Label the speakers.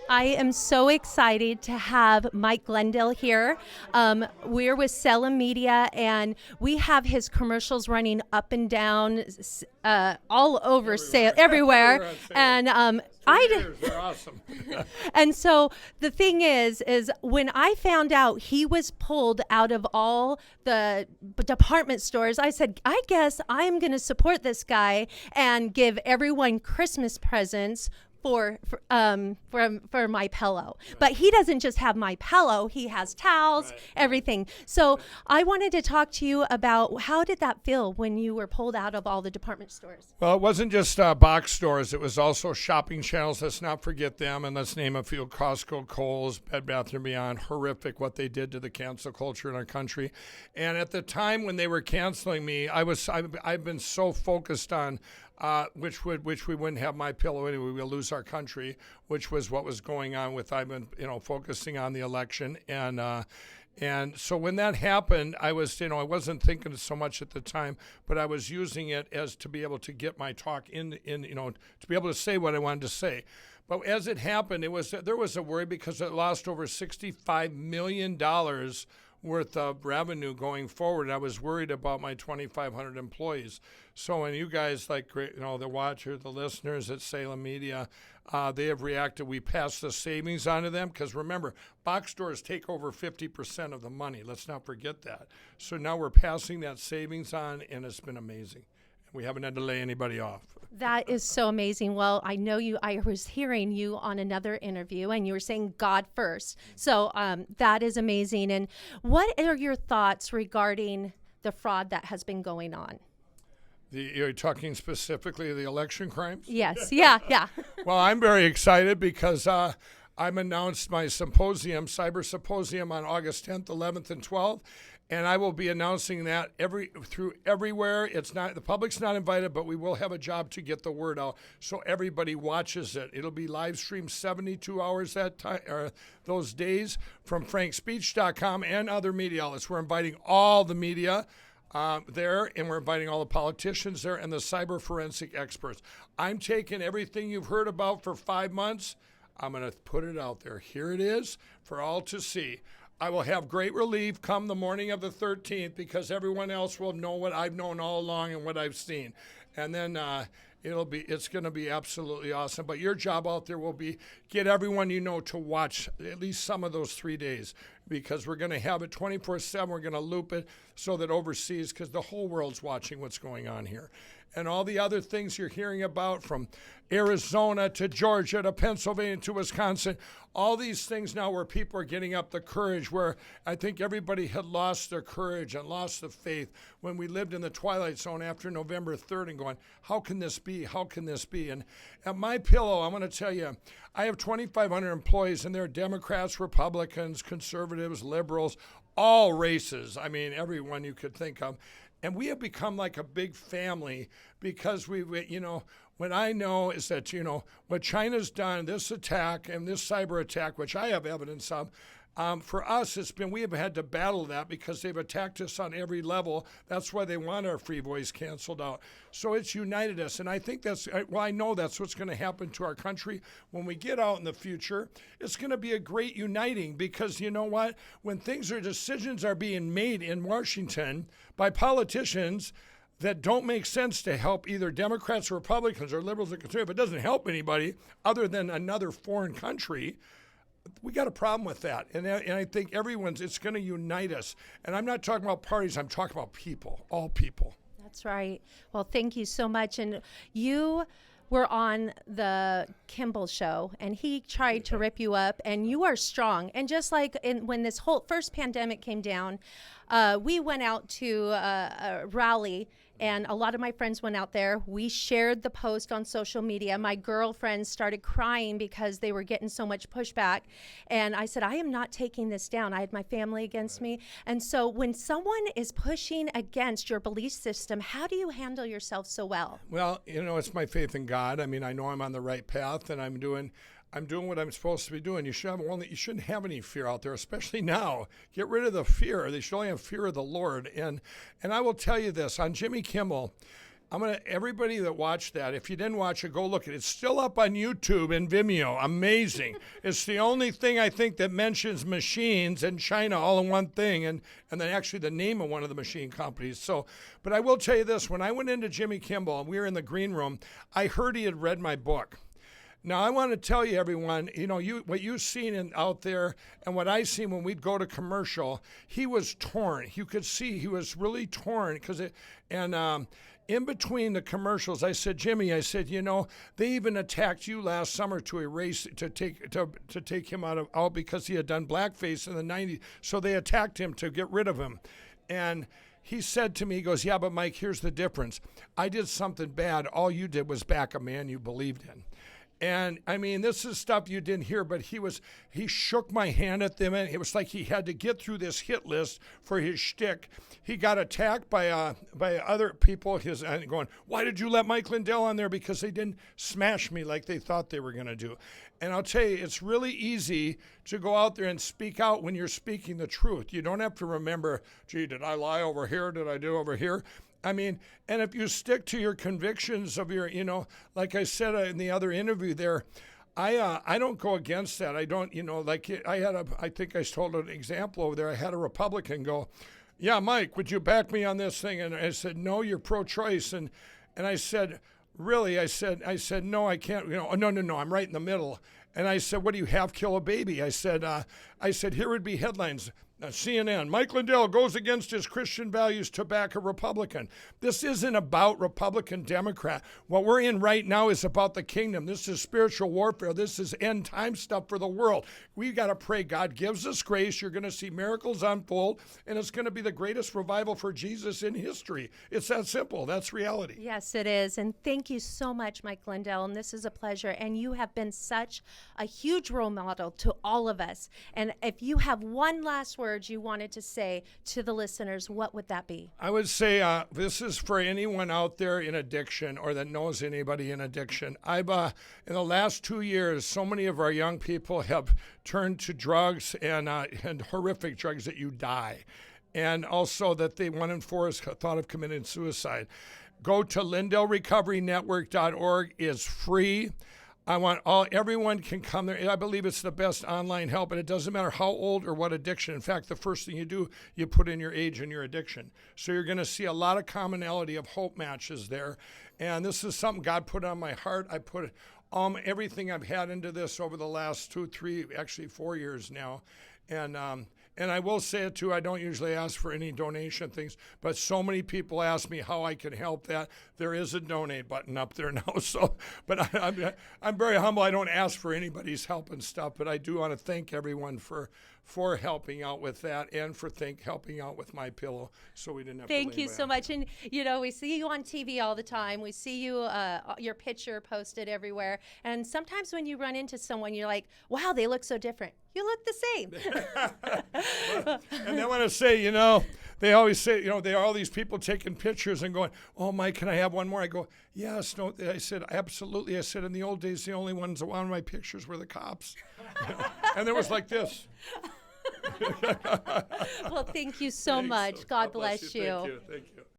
Speaker 1: I am so excited to have Mike Lindell here. We're with Salem Media, and we have his commercials running up and down, all over everywhere. And
Speaker 2: They're awesome.
Speaker 1: and so the thing is when I found out he was pulled out of all the department stores, I said, I guess I'm going to support this guy and give everyone Christmas presents for my pillow. But he doesn't just have my pillow, he has towels, everything. So I wanted to talk to you about, how did that feel when you were pulled out of all the department stores?
Speaker 2: Well, it wasn't just box stores. It was also shopping channels. Let's not forget them. And let's name a few: Costco, Kohl's, Bed Bath & Beyond. Horrific what they did to the cancel culture in our country. And at the time when they were canceling me, I've been so focused on which we wouldn't have my pillow anyway. We'll lose our country, which was what was going on with, I've been, focusing on the election. And so when that happened, I wasn't thinking so much at the time, but I was using it as to be able to get my talk in, to be able to say what I wanted to say. But as it happened, there was a worry because it lost over $65 million worth of revenue going forward. I was worried about my 2,500 employees. So when you guys, like, the watchers, the listeners at Salem Media, they have reacted. We passed the savings on to them because, remember, box stores take over 50% of the money. Let's not forget that. So now we're passing that savings on, and it's been amazing. We haven't had to lay anybody off.
Speaker 1: That is so amazing. Well, I was hearing you on another interview, and you were saying God first. So that is amazing. And what are your thoughts regarding the fraud that has been going on?
Speaker 2: You're talking specifically the election crimes?
Speaker 1: Yes. Yeah.
Speaker 2: Well, I'm very excited because I'm announced my symposium, Cyber Symposium, on August 10th, 11th, and 12th. And I will be announcing that everywhere. It's not, the public's not invited, but we will have a job to get the word out so everybody watches it. It'll be live streamed 72 hours that time, or those days, from frankspeech.com and other media outlets. We're inviting all the media there, and we're inviting all the politicians there and the cyber forensic experts. I'm taking everything you've heard about for 5 months. I'm going to put it out there. Here it is for all to see. I will have great relief come the morning of the 13th because everyone else will know what I've known all along and what I've seen. And then it's going to be absolutely awesome. But your job out there will be get everyone to watch at least some of those 3 days, because we're going to have it 24/7. We're going to loop it so that overseas, because the whole world's watching what's going on here. And all the other things you're hearing about, from Arizona to Georgia to Pennsylvania to Wisconsin, all these things now where people are getting up the courage, where I think everybody had lost their courage and lost the faith when we lived in the twilight zone after November 3rd and going, how can this be? How can this be? And at my pillow, I'm going to tell you, I have 2,500 employees, and they're Democrats, Republicans, conservatives, liberals, all races. I mean, everyone you could think of. And we have become like a big family because what I know is that, what China's done, this attack and this cyber attack, which I have evidence of, for us, we have had to battle that because they've attacked us on every level. That's why they want our free voice canceled out. So it's united us. And I think I know that's what's going to happen to our country when we get out in the future. It's going to be a great uniting, because you know what? When decisions are being made in Washington by politicians that don't make sense to help either Democrats or Republicans or liberals or conservatives, it doesn't help anybody other than another foreign country. We got a problem with that. And I think it's going to unite us. And I'm not talking about parties. I'm talking about people, all people.
Speaker 1: That's right. Well, thank you so much. And you were on the Kimble show, and he tried to rip you up, and you are strong. And just like when this whole first pandemic came down, we went out to a rally, and a lot of my friends went out there. We shared the post on social media. My girlfriends started crying because they were getting so much pushback. And I said, I am not taking this down. I had my family against me. And so when someone is pushing against your belief system, how do you handle yourself so well?
Speaker 2: Well, it's my faith in God. I mean, I know I'm on the right path, and I'm doing what I'm supposed to be doing. You shouldn't have any fear out there, especially now. Get rid of the fear. They should only have fear of the Lord. And I will tell you this, on Jimmy Kimble, everybody that watched that, if you didn't watch it, go look at it. It's still up on YouTube and Vimeo. Amazing. It's the only thing I think that mentions machines and China all in one thing, and then actually the name of one of the machine companies. So, but I will tell you this, when I went into Jimmy Kimble and we were in the green room, I heard he had read my book. Now, I want to tell you, everyone, what you've seen out there and what I seen when we'd go to commercial, he was torn. You could see he was really torn in between the commercials, I said, Jimmy, they even attacked you last summer to take him out because he had done blackface in the 90s. So they attacked him to get rid of him. And he said to me, he goes, yeah, but Mike, here's the difference. I did something bad. All you did was back a man you believed in. And I mean, this is stuff you didn't hear, but he shook my hand at them, and it was like he had to get through this hit list for his shtick. He got attacked by other people. Going, why did you let Mike Lindell on there? Because they didn't smash me like they thought they were going to do. And I'll tell you, it's really easy to go out there and speak out when you're speaking the truth. You don't have to remember, gee, did I lie over here? Did I do over here? I mean, and if you stick to your convictions of your, like I said in the other interview there, I don't go against that. I don't, I think I told an example over there. I had a Republican go, yeah, Mike, would you back me on this thing? And I said, no, you're pro-choice. And I said, really? I said, no, I can't, no, I'm right in the middle. And I said, what do you have, kill a baby? I said, here would be headlines. CNN, Mike Lindell goes against his Christian values to back a Republican. This isn't about Republican, Democrat. What we're in right now is about the kingdom. This is spiritual warfare. This is end time stuff for the world. We got to pray God gives us grace. You're going to see miracles unfold, and it's going to be the greatest revival for Jesus in history. It's that simple. That's reality.
Speaker 1: Yes, it is. And thank you so much, Mike Lindell. And this is a pleasure. And you have been such a huge role model to all of us. And if you have one last word you wanted to say to the listeners, what would that be?
Speaker 2: I would say this is for anyone out there in addiction or that knows anybody in addiction. I've in the last 2 years, so many of our young people have turned to drugs and horrific drugs that you die, and also that they 1 in 4 has thought of committing suicide. Go to LindellRecoveryNetwork.org. It's free. Everyone can come there. I believe it's the best online help, and it doesn't matter how old or what addiction. In fact, the first thing you do, you put in your age and your addiction. So you're going to see a lot of commonality of hope matches there. And this is something God put on my heart. I put everything I've had into this over the last 2, 3, actually 4 years now. And I will say it too, I don't usually ask for any donation things, but so many people ask me how I can help that. There is a donate button up there now. So, but I'm very humble. I don't ask for anybody's help and stuff, but I do want to thank everyone for helping out with that and for helping out with my pillow so we didn't have
Speaker 1: Thank
Speaker 2: to
Speaker 1: you so much. And, we see you on TV all the time. We see you, your picture posted everywhere. And sometimes when you run into someone, you're like, wow, they look so different. You look the same.
Speaker 2: And I want to say, they always say, there are all these people taking pictures and going, oh, Mike, can I have one more? I go, yes. No. I said, absolutely. I said, in the old days, the only ones that wanted my pictures were the cops. And there was like this.
Speaker 1: Well, thank you so much. God bless you.
Speaker 2: Thank you. Thank you.